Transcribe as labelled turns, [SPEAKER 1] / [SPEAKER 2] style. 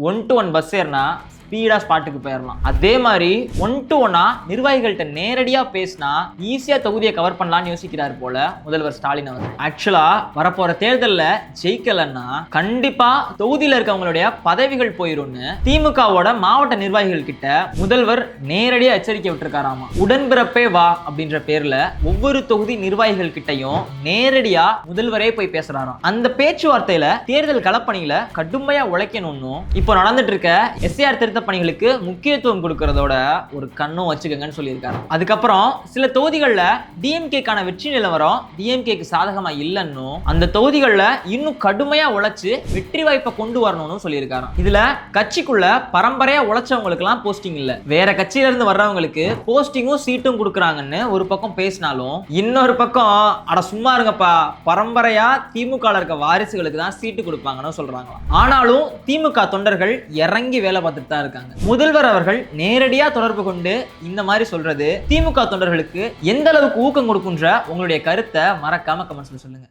[SPEAKER 1] 1 to 1 bus ஏறினா speedo ஸ்பாட்டுக்கு போயிடலாம். அதே மாதிரி 1 to 1 நிர்வாகிகள்கிட்ட நேரடியா பேசினா ஈஸியா தொகுதியை கவர் பண்ணலாம்னு யோசிக்கிறார் போல முதல்வர் ஸ்டாலின் அவர். ஆக்சுவலா வரப்போற தேர்தல்ல ஜெயிக்கலன்னா கண்டிப்பா தொகுதியில இருக்கவங்களுடைய பதவிகள் போயிரும்னு திமுகவோட மாவட்ட நிர்வாகிகள் கிட்ட முதல்வர் நேரடியா எச்சரிக்கை விட்டுருக்காராமா. உடன்பிறப்பே வா அப்படின்ற பேர்ல ஒவ்வொரு தொகுதி நிர்வாகிகள் கிட்டையும் நேரடியா முதல்வரே போய் பேசுறாராம். அந்த பேச்சுவார்த்தையில தேர்தல் களப்பணியில கடுமையா உழைக்கணும்னு இப்போ நடந்துட்டு இருக்க எஸ்ஏஆர் திருத்த பணிகளுக்கு முக்கியத்துவம் கொடுக்கறதோட ஒரு கண்ணும் வச்சுக்கங்கன்னு சொல்லியிருக்காரு. அதுக்கப்புறம் சில தொகுதிகளில் டிஎம்கேக்கான வெற்றி நிலவரம் டிஎம்கேக்கு சாதகமா இல்லைன்னு அந்த தொகுதிகளில் இன்னும் கடுமையா உழைச்சு வெற்றி வாய்ப்பை கொண்டு வரணும்னு சொல்லியிருக்காரு. இதுல கட்சிக்குள்ள பரம்பரையா உழைச்சவங்களுக்குலாம் போஸ்டிங் இல்ல, வேற கட்சியில இருந்து வர்றவங்களுக்கு போஸ்டிங்கும் சீட்டும் கொடுக்குறாங்கன்னு ஒரு பக்கம் பேசினாலும் இன்னொரு பக்கம் அட சும்மா இருங்கப்பா, பரம்பரையா திமுக இருக்க வாரிசுகளுக்கு தான் சீட்டு கொடுப்பாங்கன்னு சொல்றாங்க. ஆனாலும் திமுக தொண்டர்கள் இறங்கி வேலை பார்த்துட்டு தான் இருக்காங்க. முதல்வர் அவர்கள் நேரடியா தொடர்பு கொண்டு இந்த மாதிரி சொல்றது திமுக தொண்டர்களுக்கு எந்த அளவுக்கு ஊக்கம் கொடுக்குன்ற உங்களுடைய கருத்தை மறக்காம கமெண்ட்ஸ்ல சொல்லுங்க.